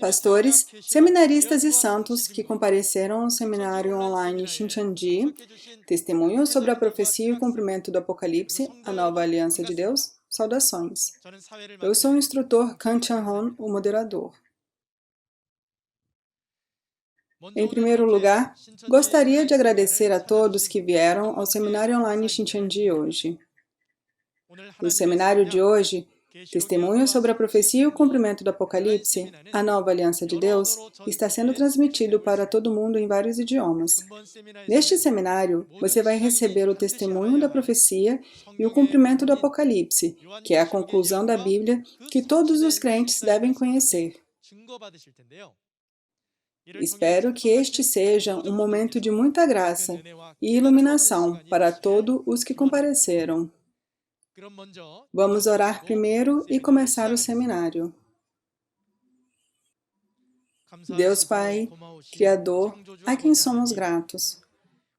Pastores, seminaristas e santos que compareceram ao seminário online Shincheonji, testemunho sobre a profecia e o cumprimento do Apocalipse, a nova aliança de Deus, saudações. Eu sou o instrutor Kan Chan-hon, o moderador. Em primeiro lugar, gostaria de agradecer a todos que vieram ao seminário online Shincheonji hoje. O seminário de hoje, Testemunho sobre a Profecia e o Cumprimento do Apocalipse, a Nova Aliança de Deus, está sendo transmitido para todo mundo em vários idiomas. Neste seminário, você vai receber o testemunho da profecia e o cumprimento do Apocalipse, que é a conclusão da Bíblia que todos os crentes devem conhecer. Espero que este seja um momento de muita graça e iluminação para todos os que compareceram. Vamos orar primeiro e começar o seminário. Deus Pai, Criador, a quem somos gratos.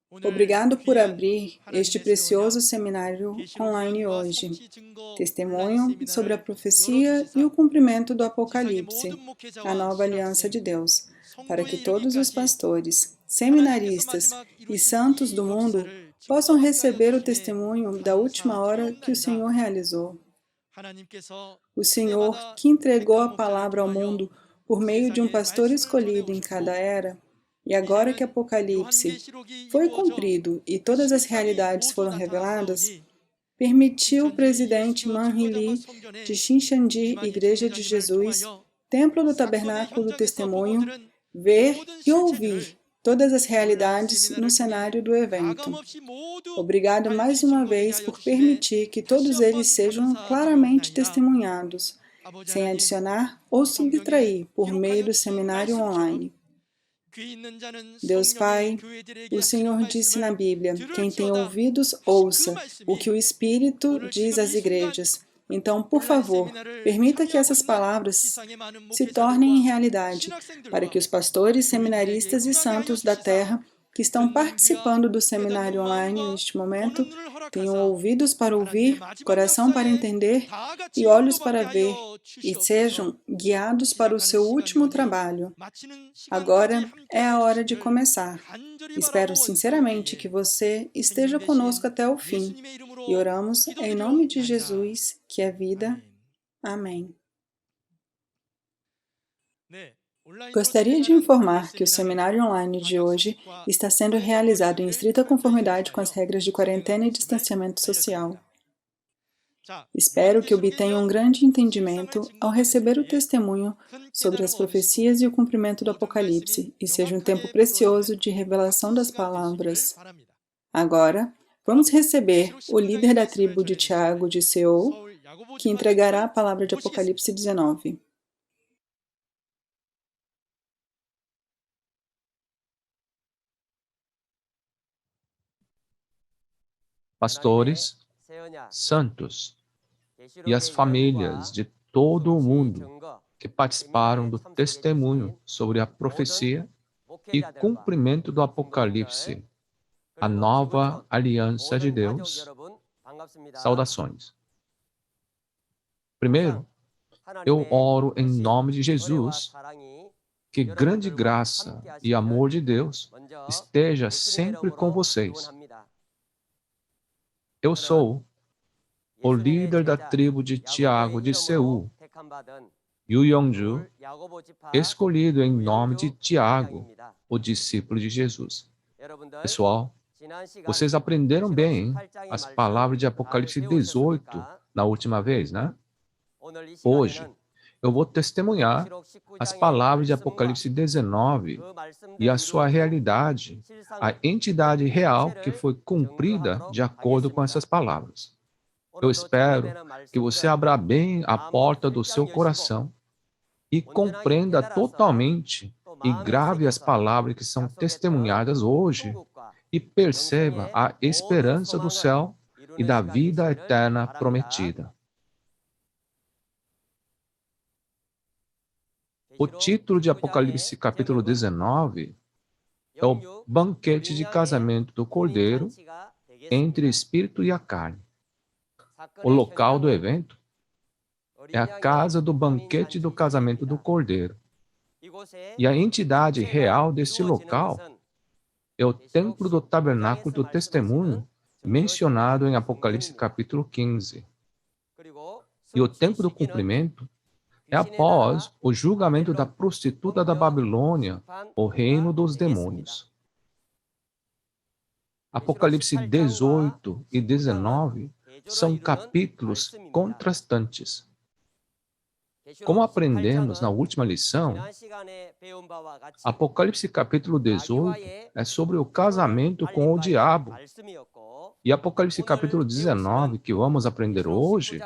Obrigado por abrir este precioso seminário online hoje. Testemunho sobre a profecia e o cumprimento do Apocalipse, a nova aliança de Deus, para que todos os pastores, seminaristas e santos do mundo possam receber o testemunho da última hora que o Senhor realizou. O Senhor, que entregou a palavra ao mundo por meio de um pastor escolhido em cada era, e agora que Apocalipse foi cumprido e todas as realidades foram reveladas, permitiu o presidente Man Hee-lee de Shincheonji Igreja de Jesus, Templo do Tabernáculo do Testemunho, ver e ouvir todas as realidades no cenário do evento. Obrigado mais uma vez por permitir que todos eles sejam claramente testemunhados, sem adicionar ou subtrair por meio do seminário online. Deus Pai, o Senhor disse na Bíblia, quem tem ouvidos, ouça o que o Espírito diz às igrejas. Então, por favor, permita que essas palavras se tornem realidade, para que os pastores, seminaristas e santos da terra que estão participando do seminário online neste momento tenham ouvidos para ouvir, coração para entender e olhos para ver, e sejam guiados para o seu último trabalho. Agora é a hora de começar. Espero sinceramente que você esteja conosco até o fim. E oramos em nome de Jesus, que é vida. Amém. Gostaria de informar que o seminário online de hoje está sendo realizado em estrita conformidade com as regras de quarentena e distanciamento social. Espero que obtenha um grande entendimento ao receber o testemunho sobre as profecias e o cumprimento do Apocalipse, e seja um tempo precioso de revelação das palavras. Agora, vamos receber o líder da tribo de Tiago de Seul, que entregará a palavra de Apocalipse 19. Pastores, santos e as famílias de todo o mundo que participaram do testemunho sobre a profecia e cumprimento do Apocalipse, a nova aliança de Deus, saudações. Primeiro, eu oro em nome de Jesus, que grande graça e amor de Deus esteja sempre com vocês. Eu sou o líder da tribo de Tiago de Seul, Yu Yongju, escolhido em nome de Tiago, o discípulo de Jesus. Pessoal, vocês aprenderam bem as palavras de Apocalipse 18 na última vez, né? Hoje, eu vou testemunhar as palavras de Apocalipse 19 e a sua realidade, a entidade real que foi cumprida de acordo com essas palavras. Eu espero que você abra bem a porta do seu coração e compreenda totalmente e grave as palavras que são testemunhadas hoje e perceba a esperança do céu e da vida eterna prometida. O título de Apocalipse capítulo 19 é o banquete de casamento do Cordeiro entre o Espírito e a carne. O local do evento é a casa do banquete do casamento do Cordeiro. E a entidade real deste local é o templo do tabernáculo do testemunho, mencionado em Apocalipse capítulo 15. E o tempo do cumprimento é após o julgamento da prostituta da Babilônia, o reino dos demônios. Apocalipse 18 e 19 são capítulos contrastantes. Como aprendemos na última lição, Apocalipse capítulo 18 é sobre o casamento com o diabo. E Apocalipse capítulo 19, que vamos aprender hoje,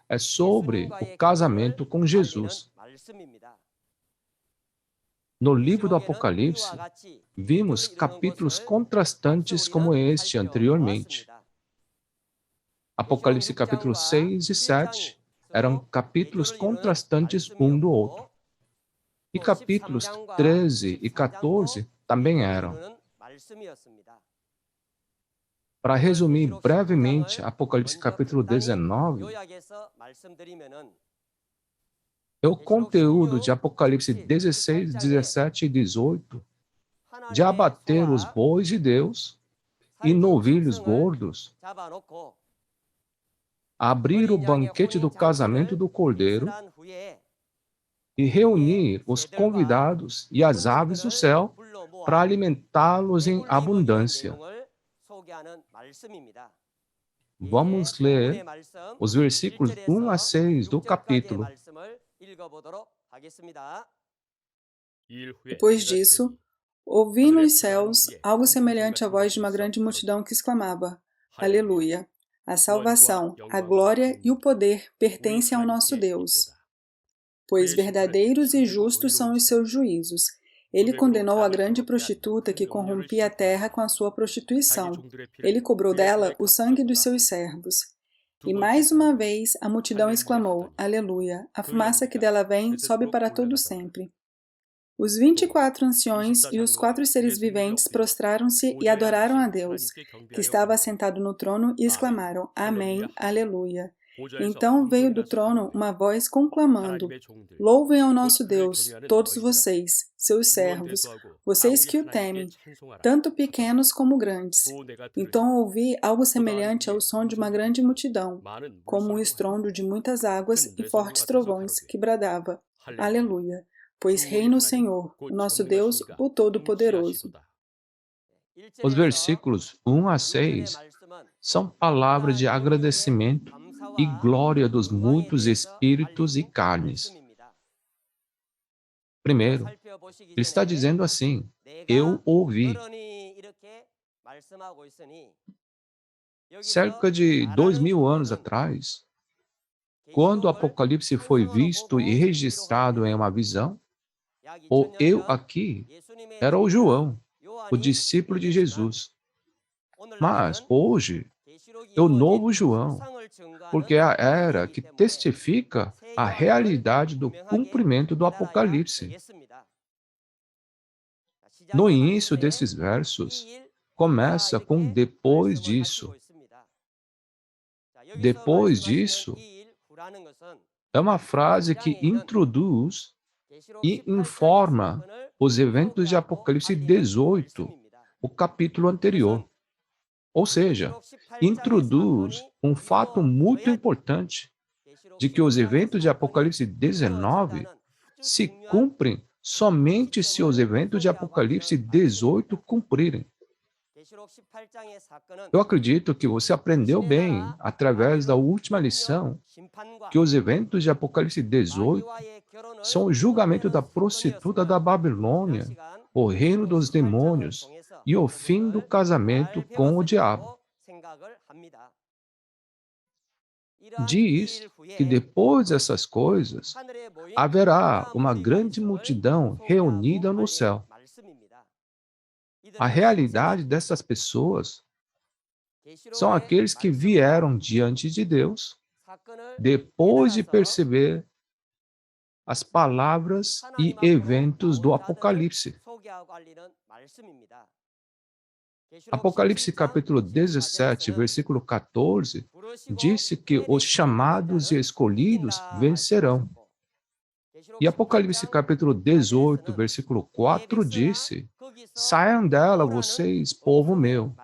é sobre o casamento com Jesus. No livro do Apocalipse, vimos capítulos contrastantes como este anteriormente. Apocalipse capítulo 6 e 7 eram capítulos contrastantes um do outro. E capítulos 13 e 14 também eram. Para resumir brevemente Apocalipse capítulo 19, é o conteúdo de Apocalipse 16, 17 e 18 de abater os bois de Deus e novilhos gordos, abrir o banquete do casamento do Cordeiro e reunir os convidados e as aves do céu para alimentá-los em abundância. Vamos ler os versículos 1 a 6 do capítulo. Depois disso, ouvi nos céus algo semelhante à voz de uma grande multidão que exclamava: Aleluia! A salvação, a glória e o poder pertencem ao nosso Deus, pois verdadeiros e justos são os seus juízos. Ele condenou a grande prostituta que corrompia a terra com a sua prostituição. Ele cobrou dela o sangue dos seus servos. E mais uma vez a multidão exclamou: Aleluia! A fumaça que dela vem sobe para todo sempre. Os 24 anciões e os 4 seres viventes prostraram-se e adoraram a Deus, que estava assentado no trono, e exclamaram: Amém, Aleluia! Então veio do trono uma voz conclamando: Louvem ao nosso Deus, todos vocês, seus servos, vocês que o temem, tanto pequenos como grandes. Então ouvi algo semelhante ao som de uma grande multidão, como o estrondo de muitas águas e fortes trovões, que bradava: Aleluia! Pois reina o Senhor, o nosso Deus, o Todo-Poderoso. Os versículos 1 a 6 são palavras de agradecimento e glória dos muitos espíritos e carnes. Primeiro, ele está dizendo assim: eu ouvi. Cerca de 2000 anos atrás, quando o Apocalipse foi visto e registrado em uma visão, o eu aqui era o João, o discípulo de Jesus. Mas hoje é o novo João, porque é a era que testifica a realidade do cumprimento do Apocalipse. No início desses versos, começa com depois disso. Depois disso é uma frase que introduz e informa os eventos de Apocalipse 18, o capítulo anterior. Ou seja, introduz um fato muito importante de que os eventos de Apocalipse 19 se cumprem somente se os eventos de Apocalipse 18 cumprirem. Eu acredito que você aprendeu bem, através da última lição, que os eventos de Apocalipse 18 são o julgamento da prostituta da Babilônia, o reino dos demônios e o fim do casamento com o diabo. Diz que depois dessas coisas, haverá uma grande multidão reunida no céu. A realidade dessas pessoas são aqueles que vieram diante de Deus depois de perceber as palavras e eventos do Apocalipse. Apocalipse capítulo 17, versículo 14, disse que os chamados e escolhidos vencerão. E Apocalipse capítulo 18, versículo 4 disse: Saiam dela, vocês, povo meu.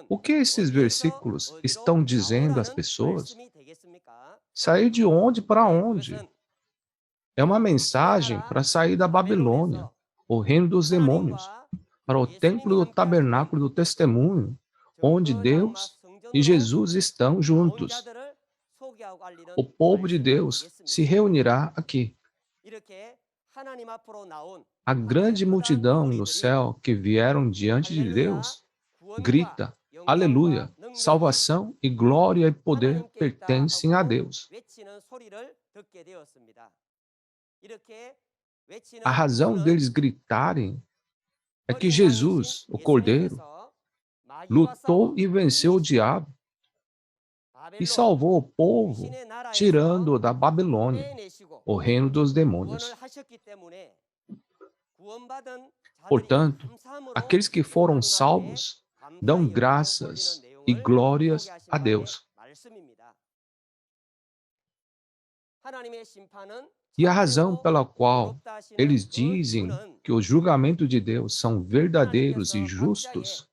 O que esses versículos estão dizendo às pessoas? Sair de onde para onde? É uma mensagem para sair da Babilônia, o reino dos demônios, para o templo do tabernáculo do testemunho, onde Deus e Jesus estão juntos. O povo de Deus se reunirá aqui. A grande multidão no céu que vieram diante de Deus grita: Aleluia! Salvação e glória e poder pertencem a Deus. A razão deles gritarem é que Jesus, o Cordeiro, lutou e venceu o diabo e salvou o povo, tirando-o da Babilônia, o reino dos demônios. Portanto, aqueles que foram salvos dão graças e glórias a Deus. E a razão pela qual eles dizem que os julgamentos de Deus são verdadeiros e justos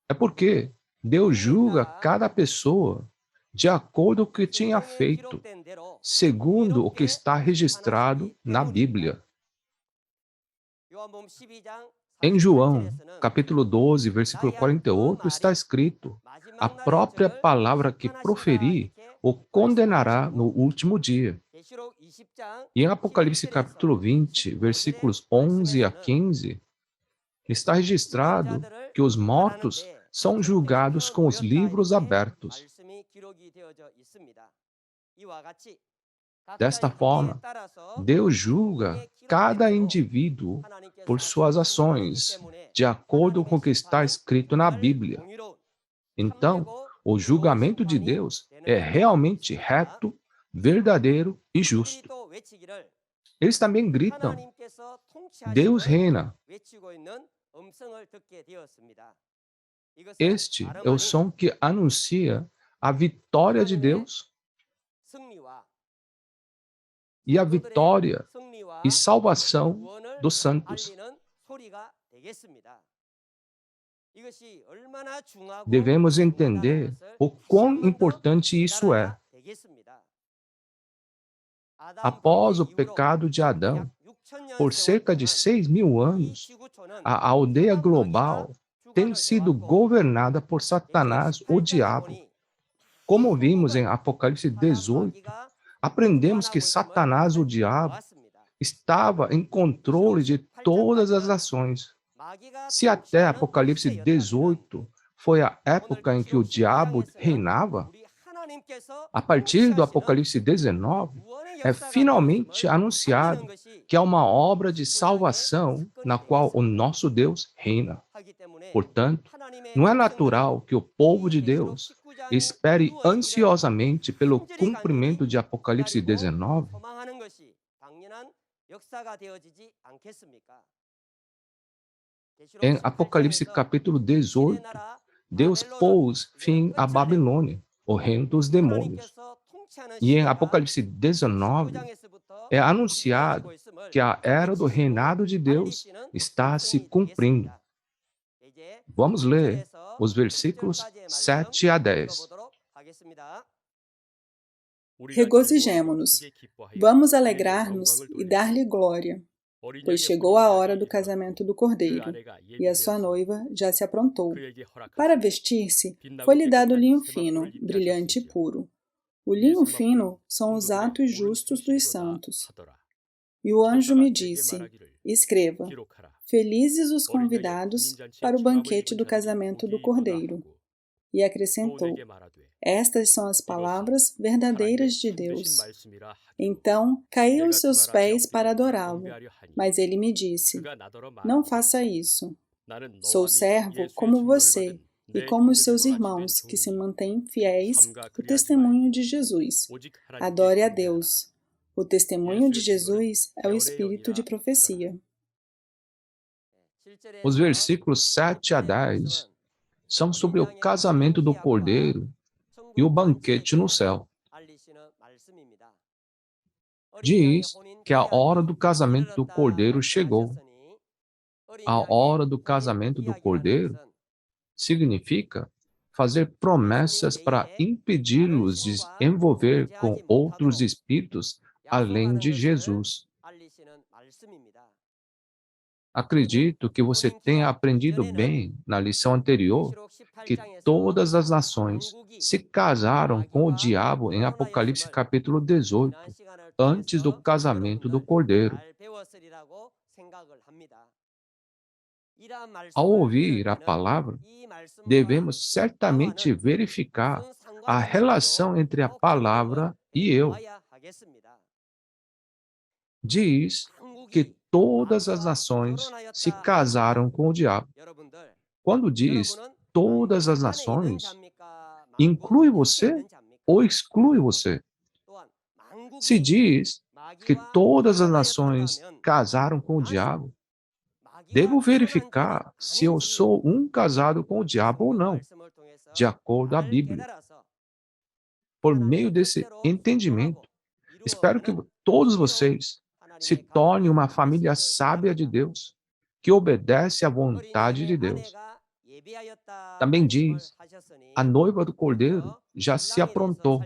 é porque Deus julga cada pessoa de acordo com o que tinha feito, segundo o que está registrado na Bíblia. Em João, capítulo 12, versículo 48, está escrito: a própria palavra que proferir o condenará no último dia. E em Apocalipse capítulo 20, versículos 11 a 15, está registrado que os mortos são julgados com os livros abertos. Desta forma, Deus julga cada indivíduo por suas ações, de acordo com o que está escrito na Bíblia. Então, o julgamento de Deus é realmente reto, verdadeiro e justo. Eles também gritam: Deus reina. Este é o som que anuncia a vitória de Deus e a vitória e salvação dos santos. Devemos entender o quão importante isso é. Após o pecado de Adão, por cerca de 6.000 anos, a aldeia global tem sido governada por Satanás, o diabo. Como vimos em Apocalipse 18, aprendemos que Satanás, o diabo, estava em controle de todas as nações. Se até Apocalipse 18 foi a época em que o diabo reinava, a partir do Apocalipse 19, é finalmente anunciado que há uma obra de salvação na qual o nosso Deus reina. Portanto, não é natural que o povo de Deus espere ansiosamente pelo cumprimento de Apocalipse 19? Em Apocalipse capítulo 18, Deus pôs fim à Babilônia, o reino dos demônios. E em Apocalipse 19, é anunciado que a era do reinado de Deus está se cumprindo. Vamos ler os versículos 7 a 10. Regozijemo-nos, vamos alegrar-nos e dar-lhe glória, pois chegou a hora do casamento do Cordeiro, e a sua noiva já se aprontou. Para vestir-se, foi-lhe dado linho fino, brilhante e puro. O linho fino são os atos justos dos santos. E o anjo me disse: escreva, felizes os convidados para o banquete do casamento do Cordeiro. E acrescentou: estas são as palavras verdadeiras de Deus. Então caí aos seus pés para adorá-lo, mas ele me disse: não faça isso. Sou servo como você e como os seus irmãos que se mantêm fiéis ao testemunho de Jesus. Adore a Deus. O testemunho de Jesus é o espírito de profecia. Os versículos 7 a 10 são sobre o casamento do Cordeiro e o banquete no céu. Diz que a hora do casamento do Cordeiro chegou. A hora do casamento do Cordeiro significa fazer promessas para impedi-los de se envolver com outros espíritos além de Jesus. Acredito que você tenha aprendido bem na lição anterior que todas as nações se casaram com o diabo em Apocalipse capítulo 18, antes do casamento do Cordeiro. Ao ouvir a palavra, devemos certamente verificar a relação entre a palavra e eu. Diz que todas as nações se casaram com o diabo. Quando diz todas as nações, inclui você ou exclui você? Se diz que todas as nações casaram com o diabo, devo verificar se eu sou um casado com o diabo ou não, de acordo à Bíblia. Por meio desse entendimento, espero que todos vocês se tornem uma família sábia de Deus, que obedece à vontade de Deus. Também diz, a noiva do Cordeiro já se aprontou.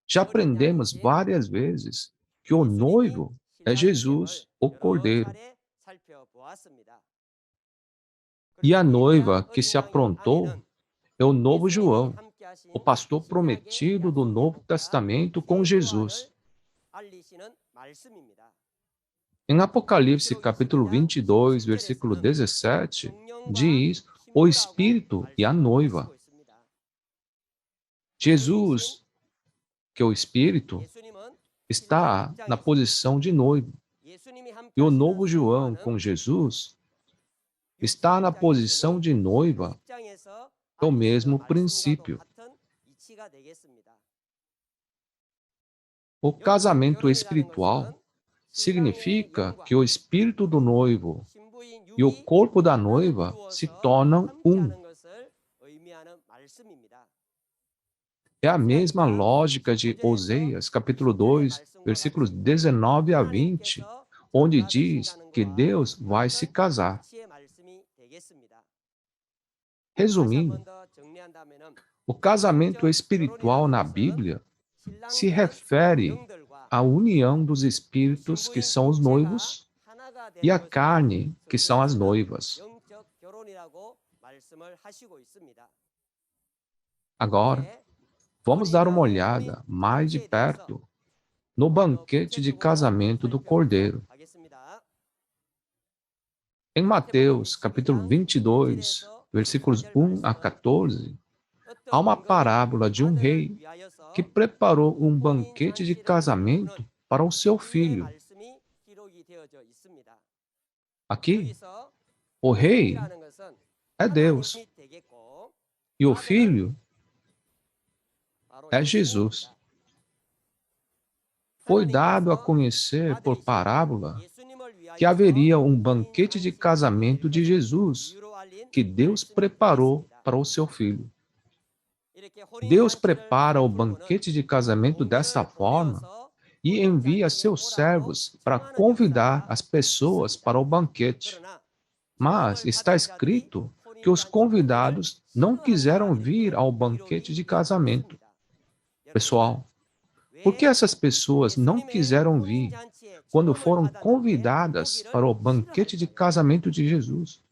Já aprendemos várias vezes que o noivo é Jesus, o Cordeiro. E a noiva que se aprontou é o novo João, o pastor prometido do Novo Testamento com Jesus. Em Apocalipse capítulo 22, versículo 17, diz o Espírito e a noiva. Jesus, que é o Espírito, está na posição de noivo. E o novo João com Jesus está na posição de noiva. É o mesmo princípio. O casamento espiritual significa que o espírito do noivo e o corpo da noiva se tornam um. É a mesma lógica de Oséias, capítulo 2, versículos 19 a 20, onde diz que Deus vai se casar. Resumindo, o casamento espiritual na Bíblia se refere à união dos espíritos, que são os noivos, e a carne, que são as noivas. Agora, vamos dar uma olhada mais de perto no banquete de casamento do Cordeiro. Em Mateus, capítulo 22, versículos 1 a 14, há uma parábola de um rei que preparou um banquete de casamento para o seu filho. Aqui, o rei é Deus e o filho é Jesus. Foi dado a conhecer por parábola que haveria um banquete de casamento de Jesus que Deus preparou para o seu filho. Deus prepara o banquete de casamento desta forma e envia seus servos para convidar as pessoas para o banquete. Mas está escrito que os convidados não quiseram vir ao banquete de casamento. Pessoal, por que essas pessoas não quiseram vir quando foram convidadas para o banquete de casamento de Jesus?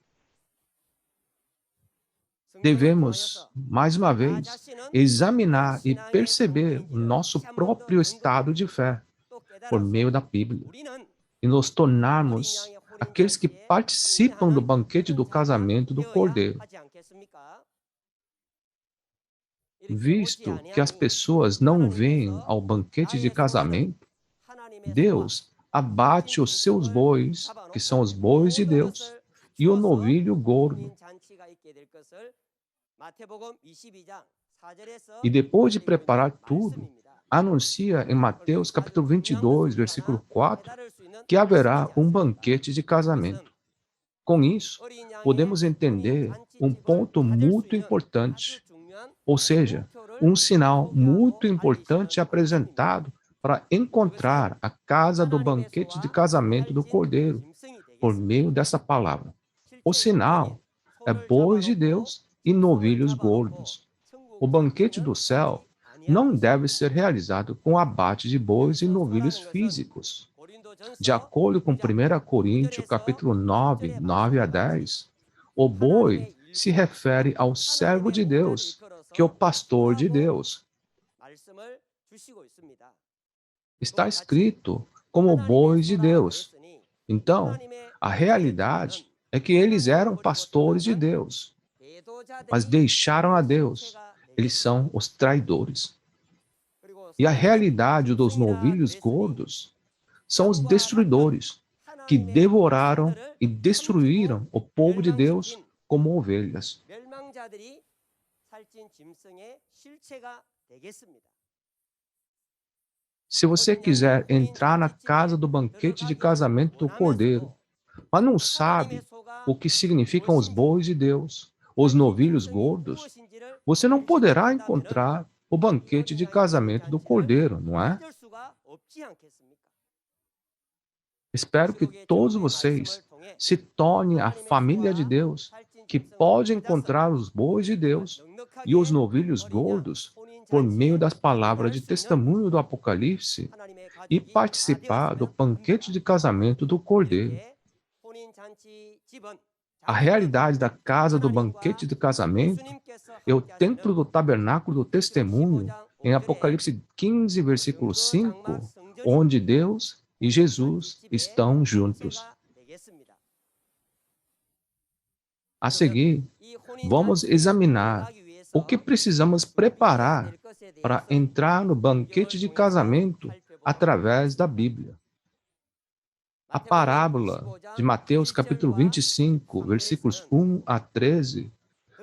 Devemos, mais uma vez, examinar e perceber o nosso próprio estado de fé por meio da Bíblia e nos tornarmos aqueles que participam do banquete do casamento do Cordeiro. Visto que as pessoas não vêm ao banquete de casamento, Deus abate os seus bois, que são os bois de Deus, e o novilho gordo. E depois de preparar tudo, anuncia em Mateus capítulo 22, versículo 4, que haverá um banquete de casamento. Com isso, podemos entender um ponto muito importante, ou seja, um sinal muito importante apresentado para encontrar a casa do banquete de casamento do Cordeiro, por meio dessa palavra. O sinal é bois de Deus e novilhos gordos. O banquete do céu não deve ser realizado com abate de bois e novilhos físicos. De acordo com 1 Coríntios, capítulo 9, 9 a 10, o boi se refere ao servo de Deus, que é o pastor de Deus. Está escrito como bois de Deus. Então, a realidade é que eles eram pastores de Deus, mas deixaram a Deus. Eles são os traidores. E a realidade dos novilhos gordos são os destruidores, que devoraram e destruíram o povo de Deus como ovelhas. Se você quiser entrar na casa do banquete de casamento do Cordeiro, mas não sabe o que significam os bois de Deus, os novilhos gordos, você não poderá encontrar o banquete de casamento do Cordeiro, não é? Espero que todos vocês se tornem a família de Deus, que pode encontrar os bois de Deus e os novilhos gordos por meio das palavras de testemunho do Apocalipse e participar do banquete de casamento do Cordeiro. A realidade da casa do banquete de casamento é o templo do tabernáculo do testemunho em Apocalipse 15, versículo 5, onde Deus e Jesus estão juntos. A seguir, vamos examinar o que precisamos preparar para entrar no banquete de casamento através da Bíblia. A parábola de Mateus capítulo 25, versículos 1 a 13,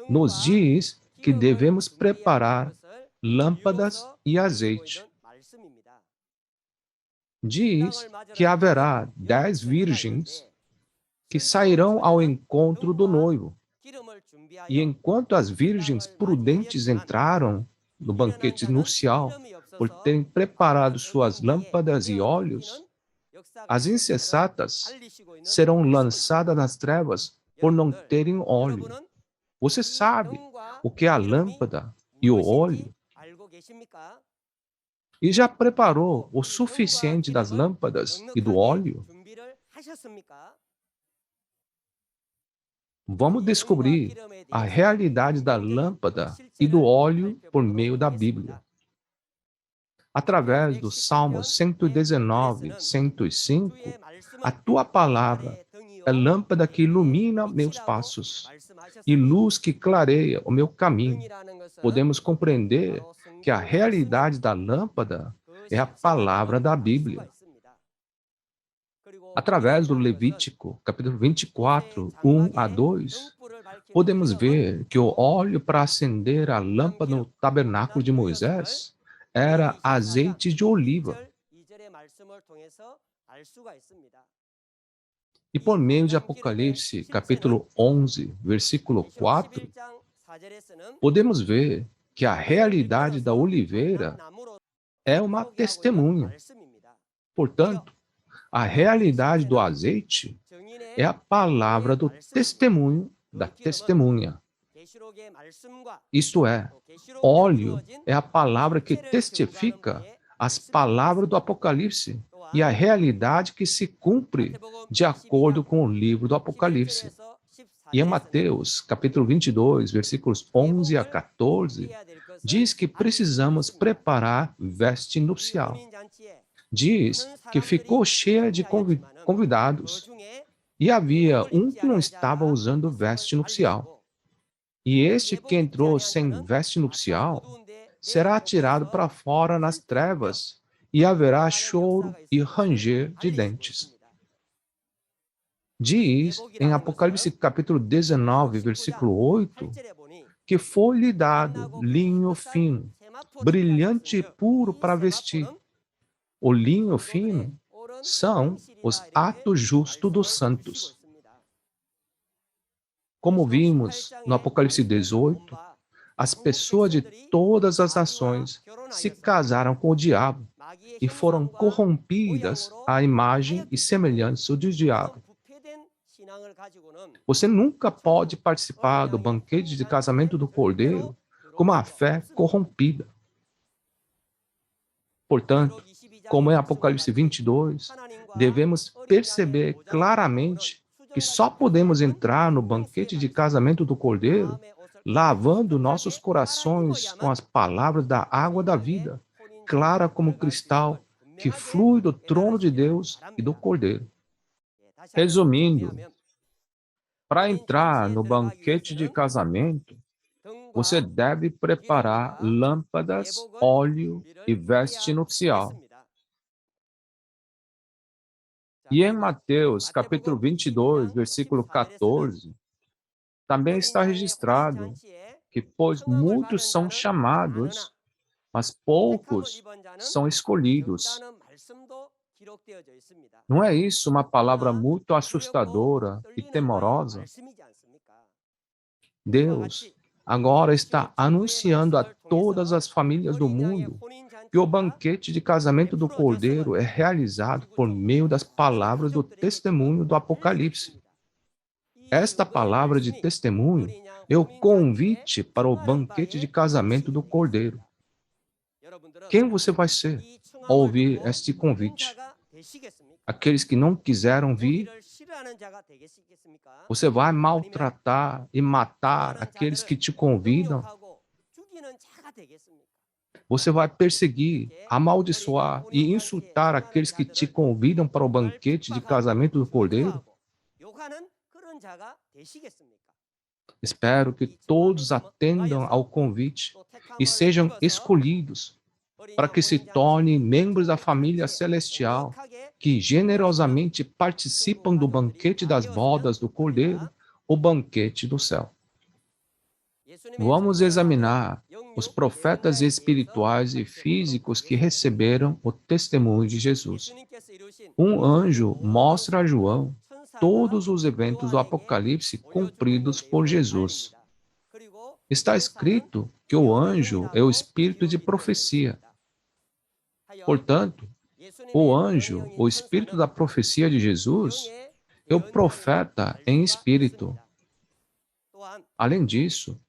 nos diz que devemos preparar lâmpadas e azeite. Diz que haverá 10 virgens que sairão ao encontro do noivo. E enquanto as virgens prudentes entraram no banquete nupcial, por terem preparado suas lâmpadas e óleos, as insensatas serão lançadas nas trevas por não terem óleo. Você sabe o que é a lâmpada e o óleo? E já preparou o suficiente das lâmpadas e do óleo? Vamos descobrir a realidade da lâmpada e do óleo por meio da Bíblia. Através do Salmo 119, 105, a tua palavra é lâmpada que ilumina meus passos e luz que clareia o meu caminho. Podemos compreender que a realidade da lâmpada é a palavra da Bíblia. Através do Levítico, capítulo 24, 1 a 2, podemos ver que o óleo para acender a lâmpada no tabernáculo de Moisés era azeite de oliva. E por meio de Apocalipse, capítulo 11, versículo 4, podemos ver que a realidade da oliveira é uma testemunha. Portanto, a realidade do azeite é a palavra do testemunho da testemunha. Isto é, óleo é a palavra que testifica as palavras do Apocalipse e a realidade que se cumpre de acordo com o livro do Apocalipse. E em Mateus, capítulo 22, versículos 11 a 14, diz que precisamos preparar veste nupcial. Diz que ficou cheia de convidados e havia um que não estava usando veste nupcial. E este que entrou sem veste nupcial será atirado para fora nas trevas e haverá choro e ranger de dentes. Diz em Apocalipse capítulo 19, versículo 8, que foi-lhe dado linho fino, brilhante e puro para vestir. O linho fino são os atos justos dos santos. Como vimos no Apocalipse 18, as pessoas de todas as nações se casaram com o diabo e foram corrompidas à imagem e semelhança do diabo. Você nunca pode participar do banquete de casamento do Cordeiro com uma fé corrompida. Portanto, como em Apocalipse 22, devemos perceber claramente que só podemos entrar no banquete de casamento do Cordeiro lavando nossos corações com as palavras da água da vida, clara como cristal, que flui do trono de Deus e do Cordeiro. Resumindo, para entrar no banquete de casamento, você deve preparar lâmpadas, óleo e veste nupcial. E em Mateus, capítulo 22, versículo 14, também está registrado que, pois muitos são chamados, mas poucos são escolhidos. Não é isso uma palavra muito assustadora e temorosa? Deus agora está anunciando a todas as famílias do mundo que o banquete de casamento do Cordeiro é realizado por meio das palavras do testemunho do Apocalipse. Esta palavra de testemunho é o convite para o banquete de casamento do Cordeiro. Quem você vai ser ao ouvir este convite? Aqueles que não quiseram vir? Você vai maltratar e matar aqueles que te convidam? Você vai perseguir, amaldiçoar e insultar aqueles que te convidam para o banquete de casamento do Cordeiro? Espero que todos atendam ao convite e sejam escolhidos para que se tornem membros da família celestial, que generosamente participam do banquete das bodas do Cordeiro, o banquete do céu. Vamos examinar os profetas espirituais e físicos que receberam o testemunho de Jesus. Um anjo mostra a João todos os eventos do Apocalipse cumpridos por Jesus. Está escrito que o anjo é o espírito de profecia. Portanto, o anjo, o espírito da profecia de Jesus, é o profeta em espírito. Além disso,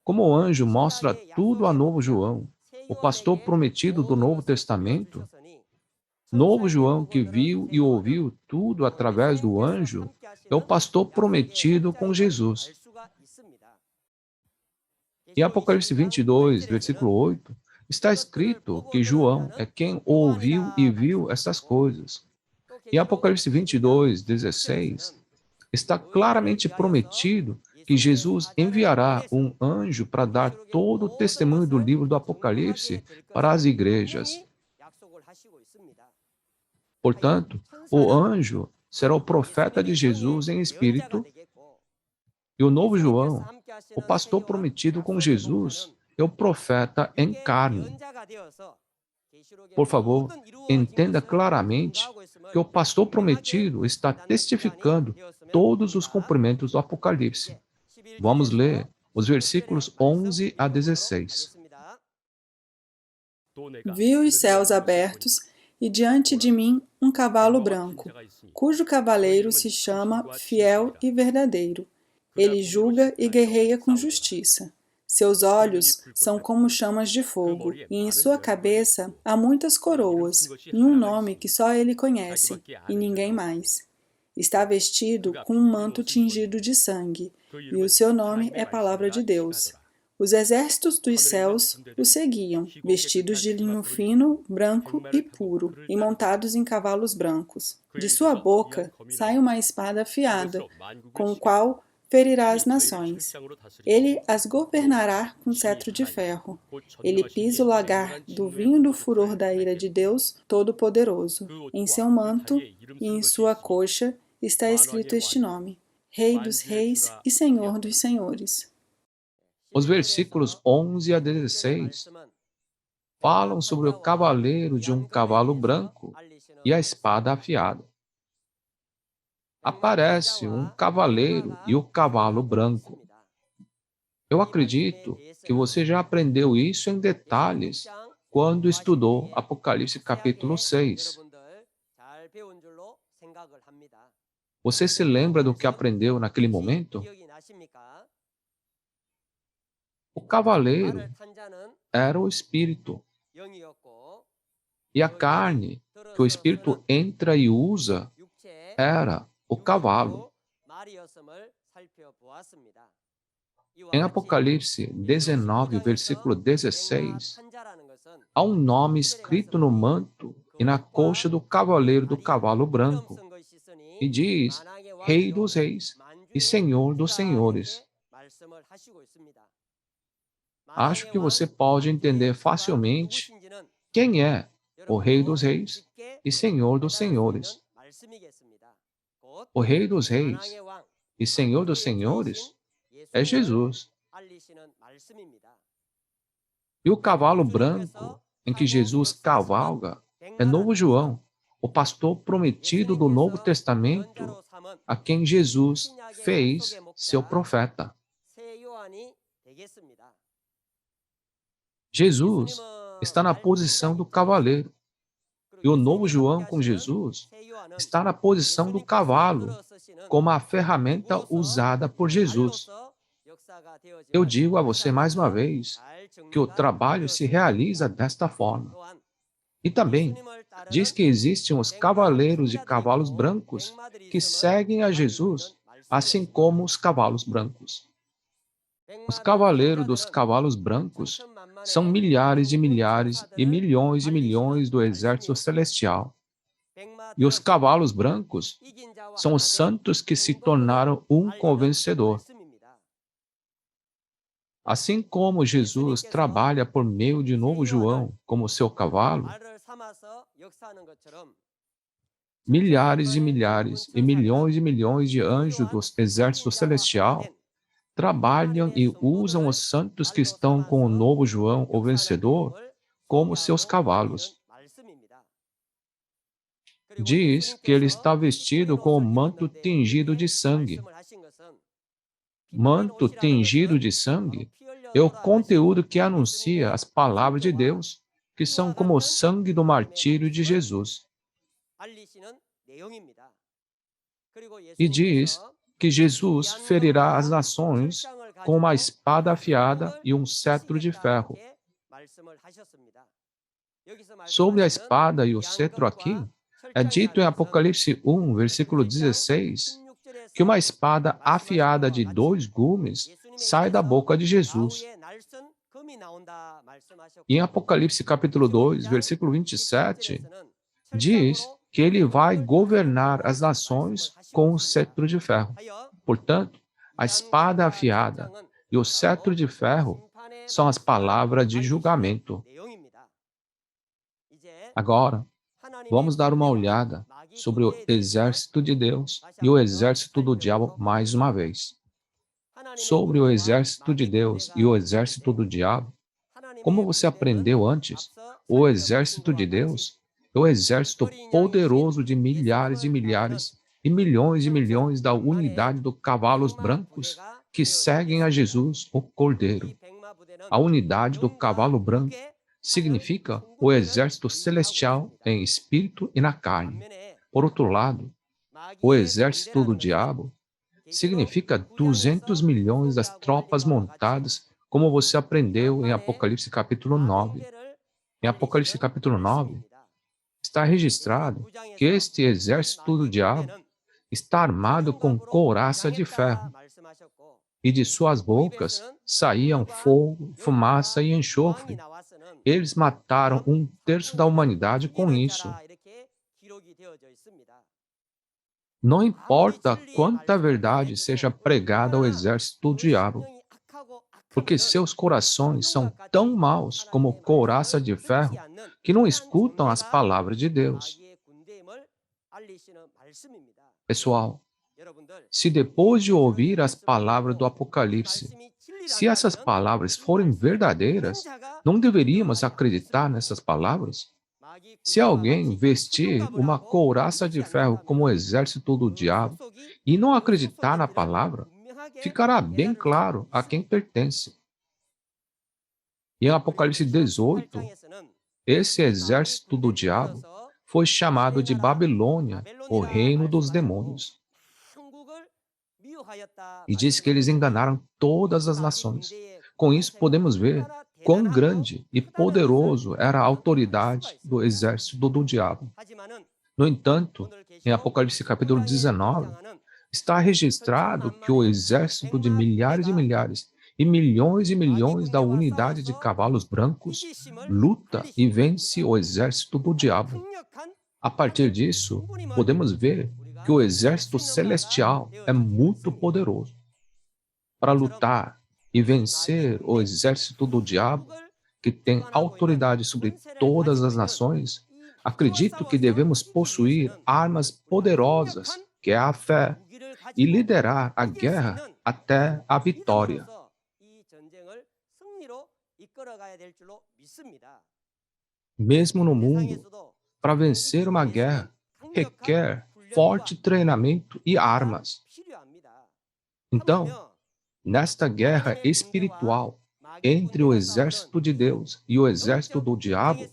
como o anjo mostra tudo a novo João, o pastor prometido do Novo Testamento, novo João que viu e ouviu tudo através do anjo, é o pastor prometido com Jesus. Em Apocalipse 22, versículo 8, está escrito que João é quem ouviu e viu essas coisas. Em Apocalipse 22, 16, está claramente prometido que Jesus enviará um anjo para dar todo o testemunho do livro do Apocalipse para as igrejas. Portanto, o anjo será o profeta de Jesus em espírito e o novo João, o pastor prometido com Jesus, é o profeta em carne. Por favor, entenda claramente que o pastor prometido está testificando todos os cumprimentos do Apocalipse. Vamos ler os versículos 11 a 16. Vi os céus abertos e diante de mim um cavalo branco, cujo cavaleiro se chama Fiel e Verdadeiro. Ele julga e guerreia com justiça. Seus olhos são como chamas de fogo, e em sua cabeça há muitas coroas, e um nome que só ele conhece, e ninguém mais. Está vestido com um manto tingido de sangue, e o seu nome é Palavra de Deus. Os exércitos dos céus o seguiam, vestidos de linho fino, branco e puro, e montados em cavalos brancos. De sua boca sai uma espada afiada, com o qual ferirá as nações. Ele as governará com cetro de ferro. Ele pisa o lagar do vinho do furor da ira de Deus Todo-Poderoso. Em seu manto e em sua coxa está escrito este nome: Rei dos Reis e Senhor dos Senhores. Os versículos 11 a 16 falam sobre o cavaleiro de um cavalo branco e a espada afiada. Aparece um cavaleiro e o cavalo branco. Eu acredito que você já aprendeu isso em detalhes quando estudou Apocalipse capítulo 6. Você se lembra do que aprendeu naquele momento? O cavaleiro era o espírito, e a carne que o espírito entra e usa era o cavalo. Em Apocalipse 19, versículo 16, há um nome escrito no manto e na coxa do cavaleiro do cavalo branco, e diz: Rei dos Reis e Senhor dos Senhores. Acho que você pode entender facilmente quem é o Rei dos Reis e Senhor dos Senhores. O Rei dos Reis e Senhor dos Senhores é Jesus. E o cavalo branco em que Jesus cavalga é Novo João, o pastor prometido do Novo Testamento, a quem Jesus fez seu profeta. Jesus está na posição do cavaleiro, e o Novo João com Jesus está na posição do cavalo, como a ferramenta usada por Jesus. Eu digo a você mais uma vez que o trabalho se realiza desta forma. E também diz que existem os cavaleiros de cavalos brancos que seguem a Jesus, assim como os cavalos brancos. Os cavaleiros dos cavalos brancos são milhares de milhares e milhões de milhões do exército celestial. E os cavalos brancos são os santos que se tornaram um com o vencedor. Assim como Jesus trabalha por meio de Novo João como seu cavalo, milhares e milhares e milhões de anjos do exército celestial trabalham e usam os santos que estão com o Novo João, o vencedor, como seus cavalos. Diz que ele está vestido com o manto tingido de sangue. Manto tingido de sangue é o conteúdo que anuncia as palavras de Deus, que são como o sangue do martírio de Jesus. E diz que Jesus ferirá as nações com uma espada afiada e um cetro de ferro. Sobre a espada e o cetro aqui, é dito em Apocalipse 1, versículo 16, que uma espada afiada de 2 gumes sai da boca de Jesus. E em Apocalipse capítulo 2, versículo 27, diz que ele vai governar as nações com um cetro de ferro. Portanto, a espada afiada e o cetro de ferro são as palavras de julgamento. Agora, vamos dar uma olhada sobre o exército de Deus e o exército do diabo mais uma vez. Sobre o exército de Deus e o exército do diabo, como você aprendeu antes, o exército de Deus é o exército poderoso de milhares e milhares e milhões da unidade dos cavalos brancos que seguem a Jesus, o Cordeiro. A unidade do cavalo branco significa o exército celestial em espírito e na carne. Por outro lado, o exército do diabo significa 200 milhões das tropas montadas, como você aprendeu em Apocalipse capítulo 9. Em Apocalipse capítulo 9, está registrado que este exército do diabo está armado com couraça de ferro, e de suas bocas saíam fogo, fumaça e enxofre. Eles mataram 1/3 da humanidade com isso. Não importa quanta verdade seja pregada ao exército do diabo, porque seus corações são tão maus como couraça de ferro que não escutam as palavras de Deus. Pessoal, se depois de ouvir as palavras do Apocalipse, se essas palavras forem verdadeiras, não deveríamos acreditar nessas palavras? Se alguém vestir uma couraça de ferro como o exército do diabo e não acreditar na palavra, ficará bem claro a quem pertence. E em Apocalipse 18, Esse exército do diabo foi chamado de Babilônia, o reino dos demônios. E diz que eles enganaram todas as nações. Com isso, podemos ver quão grande e poderoso era a autoridade do exército do diabo. No entanto, em Apocalipse capítulo 19, está registrado que o exército de milhares e milhões da unidade de cavalos brancos luta e vence o exército do diabo. A partir disso, podemos ver que o exército celestial é muito poderoso. Para lutar e vencer o exército do diabo, que tem autoridade sobre todas as nações, acredito que devemos possuir armas poderosas, que é a fé, e liderar a guerra até a vitória. Mesmo no mundo, para vencer uma guerra, requer forte treinamento e armas. Então, nesta guerra espiritual entre o exército de Deus e o exército do diabo,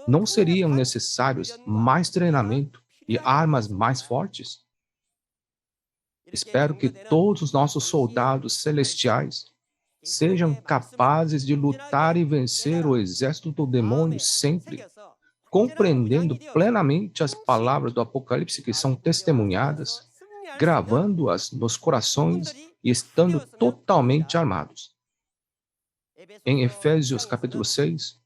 não seriam necessários mais treinamento e armas mais fortes? Espero que todos os nossos soldados celestiais sejam capazes de lutar e vencer o exército do demônio sempre, compreendendo plenamente as palavras do Apocalipse que são testemunhadas, gravando-as nos corações e estando totalmente armados. Em Efésios capítulo 6,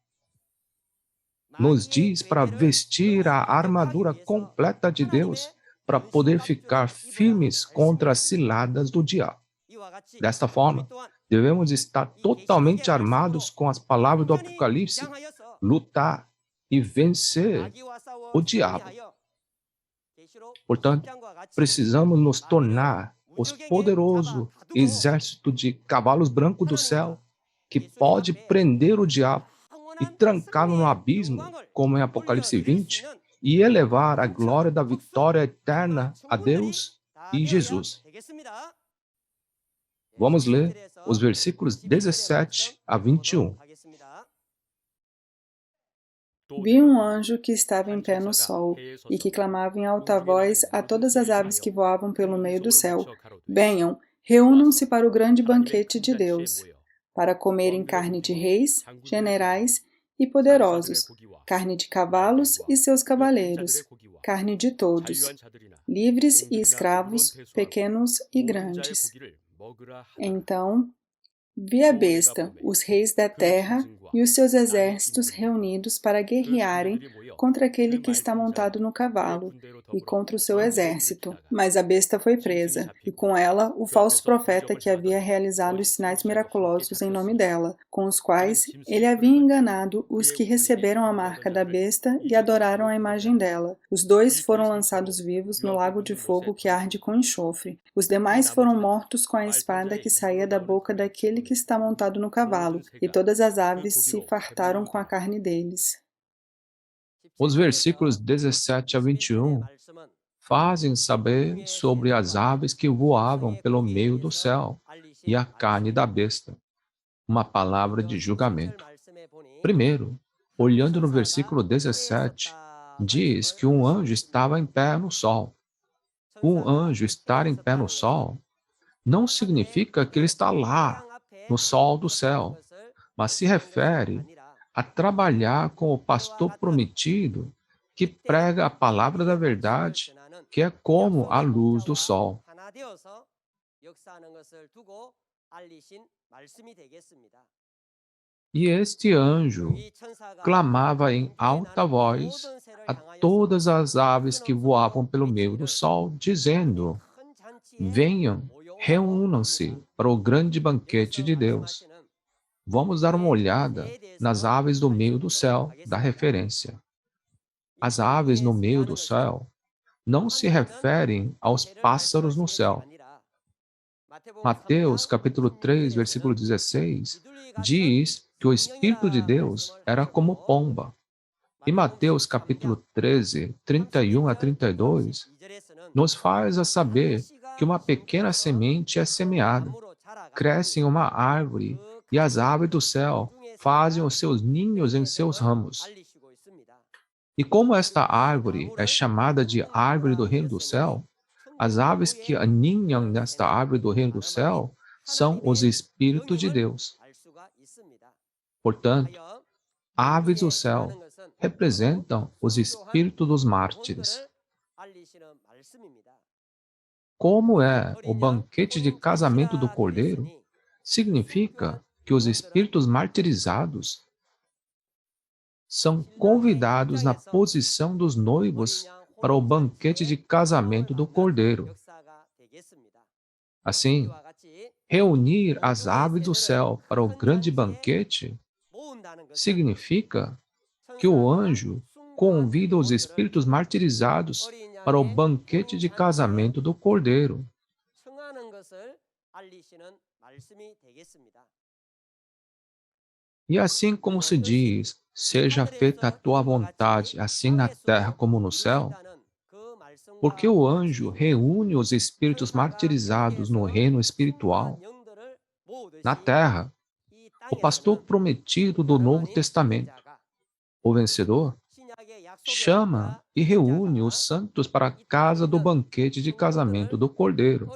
nos diz para vestir a armadura completa de Deus para poder ficar firmes contra as ciladas do diabo. Desta forma, devemos estar totalmente armados com as palavras do Apocalipse, lutar e vencer o diabo. Portanto, precisamos nos tornar os poderoso exército de cavalos brancos do céu que pode prender o diabo e trancá-lo no abismo, como em Apocalipse 20, e elevar a glória da vitória eterna a Deus e Jesus. Vamos ler os versículos 17 a 21. Vi um anjo que estava em pé no sol, e que clamava em alta voz a todas as aves que voavam pelo meio do céu: venham, reúnam-se para o grande banquete de Deus, para comerem carne de reis, generais e poderosos, carne de cavalos e seus cavaleiros, carne de todos, livres e escravos, pequenos e grandes. Então vi a besta, os reis da terra e os seus exércitos reunidos para guerrearem contra aquele que está montado no cavalo e contra o seu exército. Mas a besta foi presa, e com ela o falso profeta que havia realizado os sinais miraculosos em nome dela, com os quais ele havia enganado os que receberam a marca da besta e adoraram a imagem dela. Os dois foram lançados vivos no lago de fogo que arde com enxofre. Os demais foram mortos com a espada que saía da boca daquele que está montado no cavalo, e todas as aves se fartaram com a carne deles. Os versículos 17 a 21 fazem saber sobre as aves que voavam pelo meio do céu e a carne da besta, uma palavra de julgamento. Primeiro, olhando no versículo 17, diz que um anjo estava em pé no sol. Um anjo estar em pé no sol não significa que ele está lá, no sol do céu, mas se refere a trabalhar com o pastor prometido que prega a palavra da verdade, que é como a luz do sol. E este anjo clamava em alta voz a todas as aves que voavam pelo meio do sol, dizendo: venham, reúnam-se para o grande banquete de Deus. Vamos dar uma olhada nas aves do meio do céu, da referência. As aves no meio do céu não se referem aos pássaros no céu. Mateus capítulo 3, versículo 16, diz que o Espírito de Deus era como pomba. E Mateus capítulo 13, 31 a 32, nos faz a saber que uma pequena semente é semeada, cresce em uma árvore, e as aves do céu fazem os seus ninhos em seus ramos. E como esta árvore é chamada de árvore do reino do céu, as aves que aninham nesta árvore do reino do céu são os Espíritos de Deus. Portanto, aves do céu representam os espíritos dos mártires. Como é o banquete de casamento do Cordeiro, significa que os espíritos martirizados são convidados na posição dos noivos para o banquete de casamento do Cordeiro. Assim, reunir as aves do céu para o grande banquete significa que o anjo convida os espíritos martirizados para o banquete de casamento do Cordeiro. E assim como se diz, seja feita a tua vontade, assim na terra como no céu, porque o anjo reúne os espíritos martirizados no reino espiritual, na terra, o pastor prometido do Novo Testamento, o vencedor, chama e reúne os santos para a casa do banquete de casamento do Cordeiro.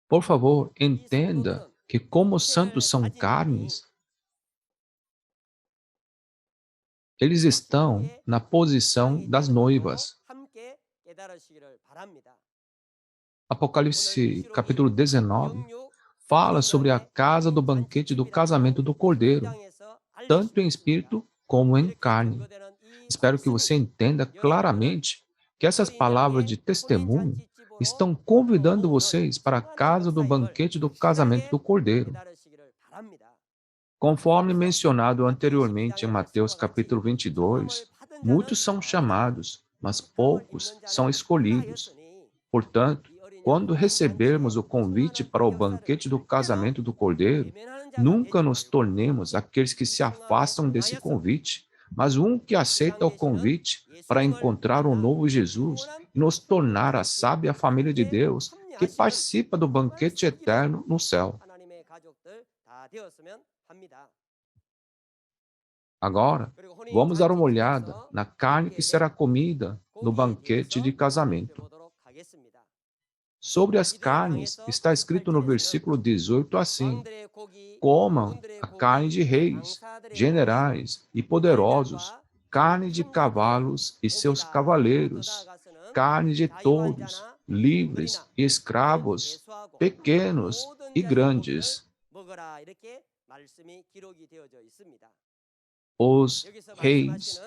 Por favor, entenda que como os santos são carnes, eles estão na posição das noivas. Apocalipse capítulo 19 fala sobre a casa do banquete do casamento do Cordeiro, tanto em espírito como em carne. Espero que você entenda claramente que essas palavras de testemunho estão convidando vocês para a casa do banquete do casamento do Cordeiro. Conforme mencionado anteriormente em Mateus capítulo 22, muitos são chamados, mas poucos são escolhidos. Portanto, quando recebermos o convite para o banquete do casamento do Cordeiro, nunca nos tornemos aqueles que se afastam desse convite, mas um que aceita o convite para encontrar um novo Jesus e nos tornar a sábia família de Deus que participa do banquete eterno no céu. Agora, vamos dar uma olhada na carne que será comida no banquete de casamento. Sobre as carnes, está escrito no versículo 18 assim: comam a carne de reis, generais e poderosos, carne de cavalos e seus cavaleiros, carne de todos, livres e escravos, pequenos e grandes. Os reis,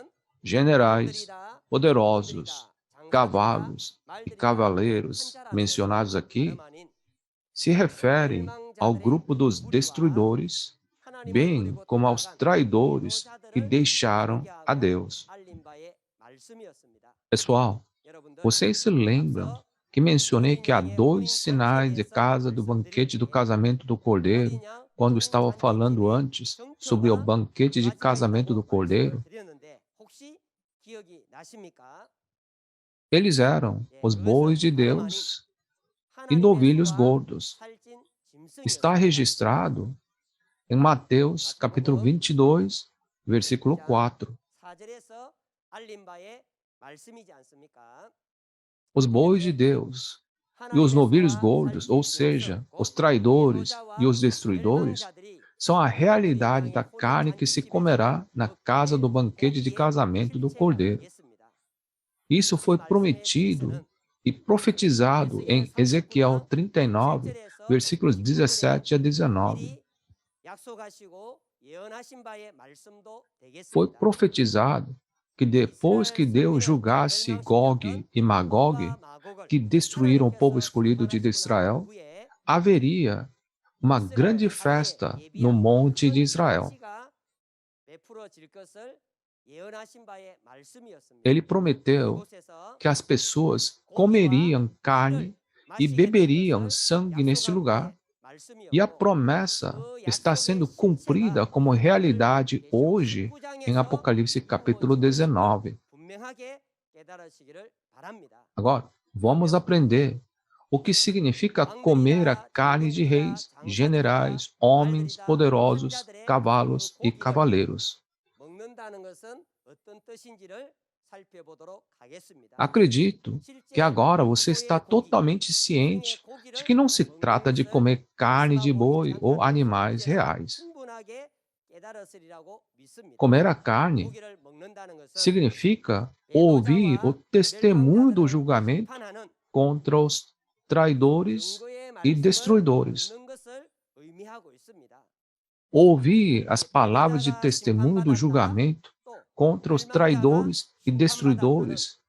generais, poderosos, cavalos e cavaleiros mencionados aqui se referem ao grupo dos destruidores, bem como aos traidores que deixaram a Deus. Pessoal, vocês se lembram que mencionei que há 2 sinais de casa do banquete do casamento do Cordeiro, quando estava falando antes sobre o banquete de casamento do Cordeiro? Eles eram os bois de Deus e novilhos gordos. Está registrado em Mateus capítulo 22, versículo 4. Os bois de Deus e os novilhos gordos, ou seja, os traidores e os destruidores, são a realidade da carne que se comerá na casa do banquete de casamento do Cordeiro. Isso foi prometido e profetizado em Ezequiel 39, versículos 17 a 19. Foi profetizado que depois que Deus julgasse Gog e Magog, que destruíram o povo escolhido de Israel, haveria uma grande festa no monte de Israel. Ele prometeu que as pessoas comeriam carne e beberiam sangue neste lugar. E a promessa está sendo cumprida como realidade hoje em Apocalipse capítulo 19. Agora, vamos aprender o que significa comer a carne de reis, generais, homens poderosos, cavalos e cavaleiros. Acredito que agora você está totalmente ciente de que não se trata de comer carne de boi ou animais reais. Comer a carne significa ouvir o testemunho do julgamento contra os traidores e destruidores. Ouvir as palavras de testemunho do julgamento contra os traidores e destruidores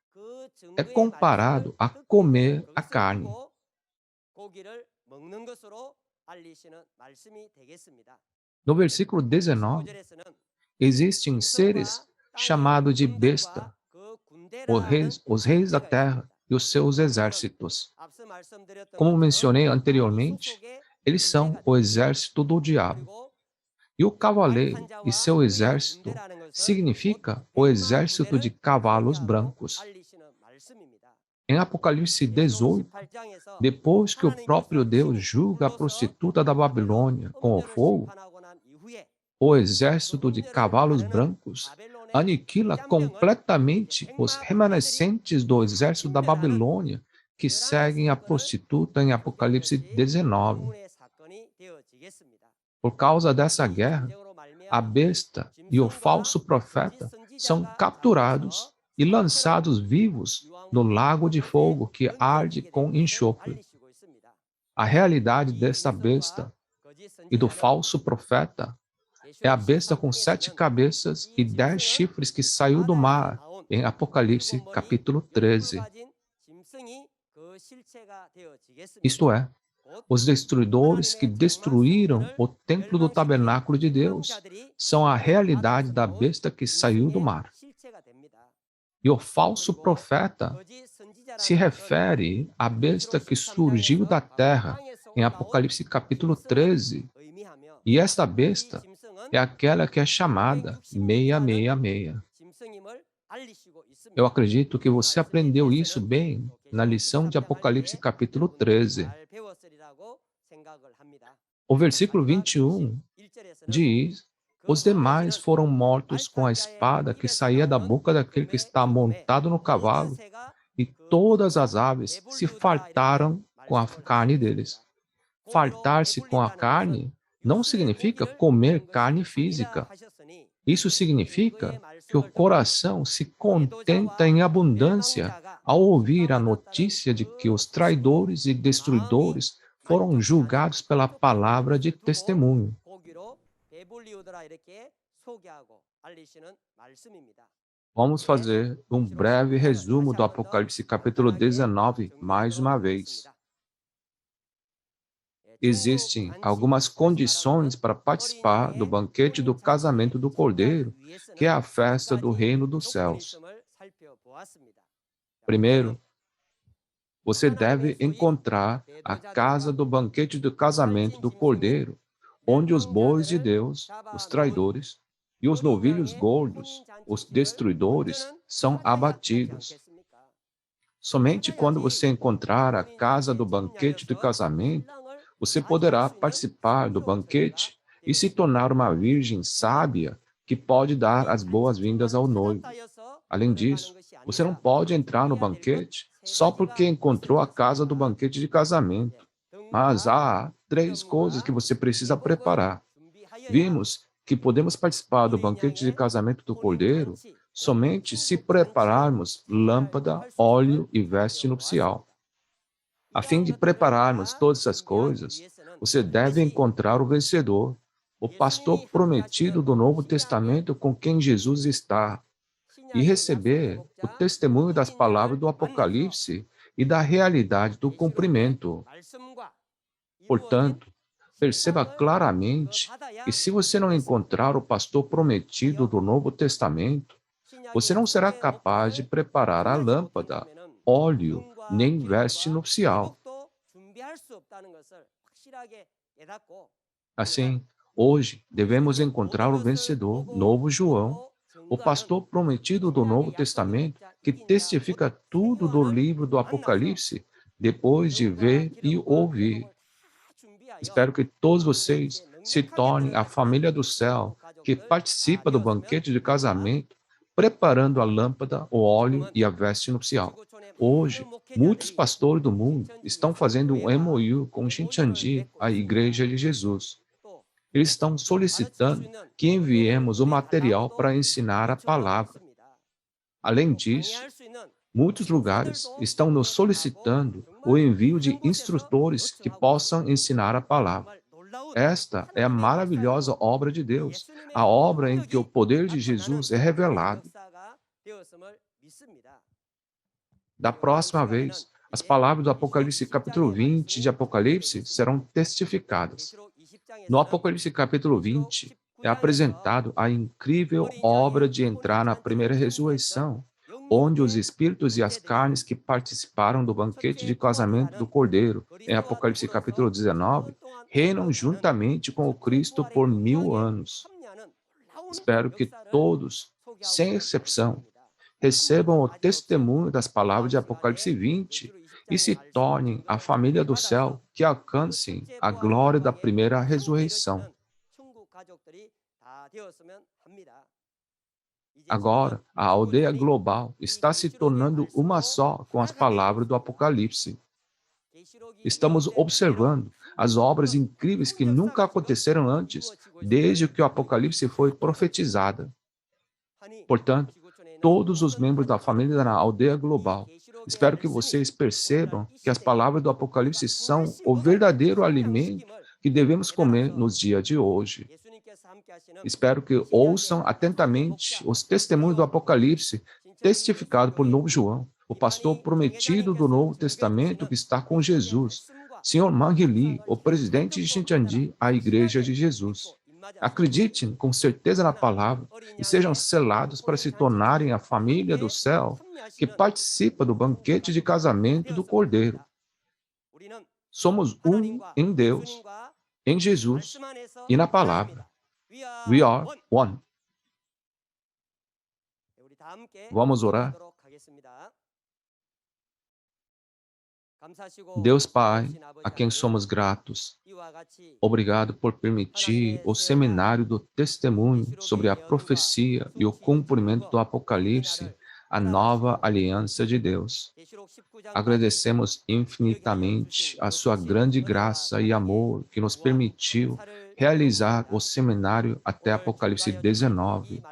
é comparado a comer a carne. No versículo 19, existem seres chamados de besta, os reis da terra e os seus exércitos. Como mencionei anteriormente, eles são o exército do diabo. E o cavaleiro e seu exército significa o exército de cavalos brancos. Em Apocalipse 18, depois que o próprio Deus julga a prostituta da Babilônia com o fogo, o exército de cavalos brancos aniquila completamente os remanescentes do exército da Babilônia que seguem a prostituta em Apocalipse 19. Por causa dessa guerra, a besta e o falso profeta são capturados e lançados vivos no lago de fogo que arde com enxofre. A realidade desta besta e do falso profeta é a besta com 7 cabeças e 10 chifres que saiu do mar, em Apocalipse capítulo 13. Isto é, os destruidores que destruíram o templo do tabernáculo de Deus são a realidade da besta que saiu do mar. E o falso profeta se refere à besta que surgiu da terra, em Apocalipse capítulo 13. E esta besta é aquela que é chamada 666. Eu acredito que você aprendeu isso bem na lição de Apocalipse capítulo 13. O versículo 21 diz: os demais foram mortos com a espada que saía da boca daquele que está montado no cavalo, e todas as aves se fartaram com a carne deles. Fartar-se com a carne não significa comer carne física. Isso significa que o coração se contenta em abundância ao ouvir a notícia de que os traidores e destruidores foram julgados pela palavra de testemunho. Vamos fazer um breve resumo do Apocalipse capítulo 19 mais uma vez. Existem algumas condições para participar do banquete do casamento do Cordeiro, que é a festa do reino dos céus. Primeiro, você deve encontrar a casa do banquete do casamento do Cordeiro, onde os bois de Deus, os traidores, e os novilhos gordos, os destruidores, são abatidos. Somente quando você encontrar a casa do banquete do casamento, você poderá participar do banquete e se tornar uma virgem sábia que pode dar as boas-vindas ao noivo. Além disso, você não pode entrar no banquete só porque encontrou a casa do banquete de casamento. Mas há 3 coisas que você precisa preparar. Vimos que podemos participar do banquete de casamento do Cordeiro somente se prepararmos lâmpada, óleo e veste nupcial. A fim de prepararmos todas essas coisas, você deve encontrar o vencedor, o pastor prometido do Novo Testamento com quem Jesus está, e receber o testemunho das palavras do Apocalipse e da realidade do cumprimento. Portanto, perceba claramente que se você não encontrar o pastor prometido do Novo Testamento, você não será capaz de preparar a lâmpada, óleo, nem veste nupcial. Assim, hoje devemos encontrar o vencedor, novo João, o pastor prometido do Novo Testamento, que testifica tudo do livro do Apocalipse, depois de ver e ouvir. Espero que todos vocês se tornem a família do céu que participa do banquete de casamento, preparando a lâmpada, o óleo e a veste nupcial. Hoje, muitos pastores do mundo estão fazendo um MOU com Shincheonji, a Igreja de Jesus. Eles estão solicitando que enviemos o material para ensinar a palavra. Além disso, muitos lugares estão nos solicitando o envio de instrutores que possam ensinar a palavra. Esta é a maravilhosa obra de Deus, a obra em que o poder de Jesus é revelado. Da próxima vez, as palavras do Apocalipse capítulo 20 de Apocalipse serão testificadas. No Apocalipse capítulo 20, é apresentado a incrível obra de entrar na primeira ressurreição, onde os espíritos e as carnes que participaram do banquete de casamento do Cordeiro, em Apocalipse capítulo 19, reinam juntamente com o Cristo por 1000 anos. Espero que todos, sem exceção, recebam o testemunho das palavras de Apocalipse 20 e se tornem a família do céu que alcancem a glória da primeira ressurreição. Agora, a aldeia global está se tornando uma só com as palavras do Apocalipse. Estamos observando as obras incríveis que nunca aconteceram antes, desde que o Apocalipse foi profetizada. Portanto, todos os membros da família da aldeia global, espero que vocês percebam que as palavras do Apocalipse são o verdadeiro alimento que devemos comer nos dias de hoje. Espero que ouçam atentamente os testemunhos do Apocalipse, testificado por Novo João, o pastor prometido do Novo Testamento que está com Jesus, Sr. Mang Lee, o presidente de Shincheonji, a Igreja de Jesus. Acreditem com certeza na palavra e sejam selados para se tornarem a família do céu que participa do banquete de casamento do Cordeiro. Somos um em Deus, em Jesus e na palavra. We are one. Vamos orar? Deus Pai, a quem somos gratos, obrigado por permitir o seminário do testemunho sobre a profecia e o cumprimento do Apocalipse, a nova aliança de Deus. Agradecemos infinitamente a sua grande graça e amor que nos permitiu realizar o seminário até Apocalipse 19.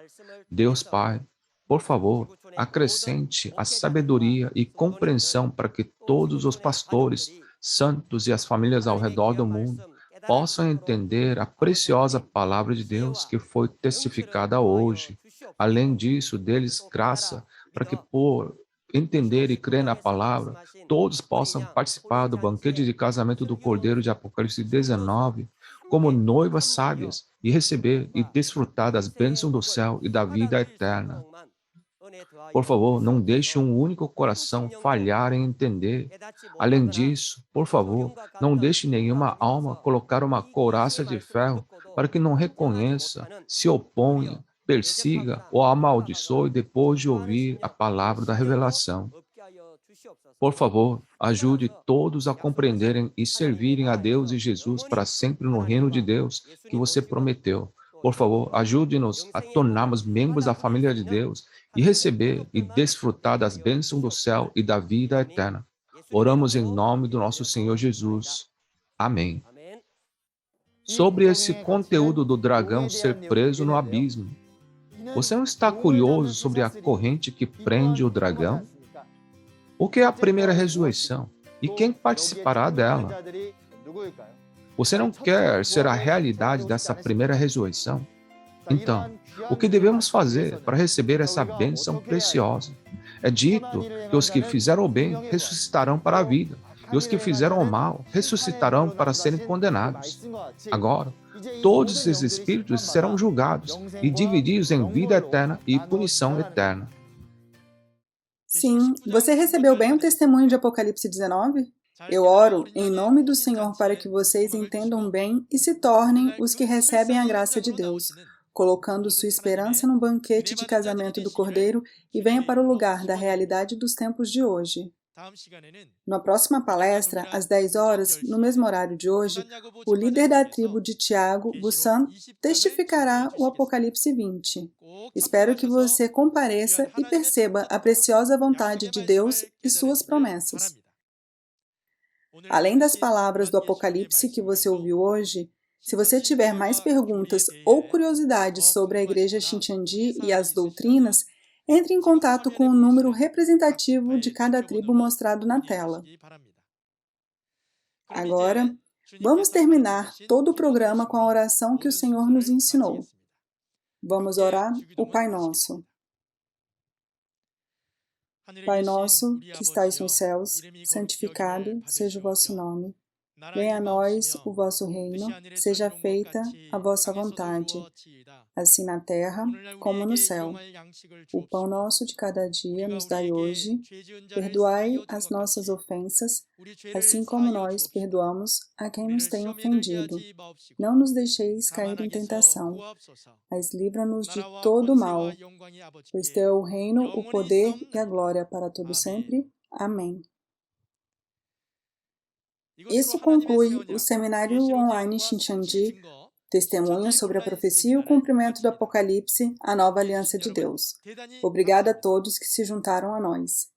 Deus Pai, por favor, acrescente a sabedoria e compreensão para que todos os pastores, santos e as famílias ao redor do mundo possam entender a preciosa palavra de Deus que foi testificada hoje. Além disso, deles graça para que, por entender e crer na palavra, todos possam participar do banquete de casamento do Cordeiro de Apocalipse 19 como noivas sábias e receber e desfrutar das bênçãos do céu e da vida eterna. Por favor, não deixe um único coração falhar em entender. Além disso, por favor, não deixe nenhuma alma colocar uma couraça de ferro para que não reconheça, se oponha, persiga ou amaldiçoe depois de ouvir a palavra da revelação. Por favor, ajude todos a compreenderem e servirem a Deus e Jesus para sempre no reino de Deus que você prometeu. Por favor, ajude-nos a tornarmos membros da família de Deus e receber e desfrutar das bênçãos do céu e da vida eterna. Oramos em nome do nosso Senhor Jesus. Amém. Sobre esse conteúdo do dragão ser preso no abismo, você não está curioso sobre a corrente que prende o dragão? O que é a primeira ressurreição? E quem participará dela? Você não quer ser a realidade dessa primeira ressurreição? Então, o que devemos fazer para receber essa bênção preciosa? É dito que os que fizeram o bem ressuscitarão para a vida, e os que fizeram o mal ressuscitarão para serem condenados. Agora, todos esses espíritos serão julgados e divididos em vida eterna e punição eterna. Sim, você recebeu bem o testemunho de Apocalipse 19? Eu oro em nome do Senhor para que vocês entendam bem e se tornem os que recebem a graça de Deus, colocando sua esperança no banquete de casamento do Cordeiro e venham para o lugar da realidade dos tempos de hoje. Na próxima palestra, às 10 horas, no mesmo horário de hoje, o líder da tribo de Tiago, Busan, testificará o Apocalipse 20. Espero que você compareça e perceba a preciosa vontade de Deus e suas promessas. Além das palavras do Apocalipse que você ouviu hoje, se você tiver mais perguntas ou curiosidades sobre a Igreja Shincheonji e as doutrinas, entre em contato com o número representativo de cada tribo mostrado na tela. Agora, vamos terminar todo o programa com a oração que o Senhor nos ensinou. Vamos orar o Pai Nosso. Pai nosso, que estais nos céus, santificado seja o vosso nome. Venha a nós o vosso reino, seja feita a vossa vontade, assim na terra como no céu. O pão nosso de cada dia nos dai hoje, perdoai as nossas ofensas, assim como nós perdoamos a quem nos tem ofendido. Não nos deixeis cair em tentação, mas livra-nos de todo o mal, pois teu é o reino, o poder e a glória para todo sempre. Amém. Isso conclui o seminário online Shincheonji, Testemunhos sobre a Profecia e o Cumprimento do Apocalipse, a Nova Aliança de Deus. Obrigada a todos que se juntaram a nós.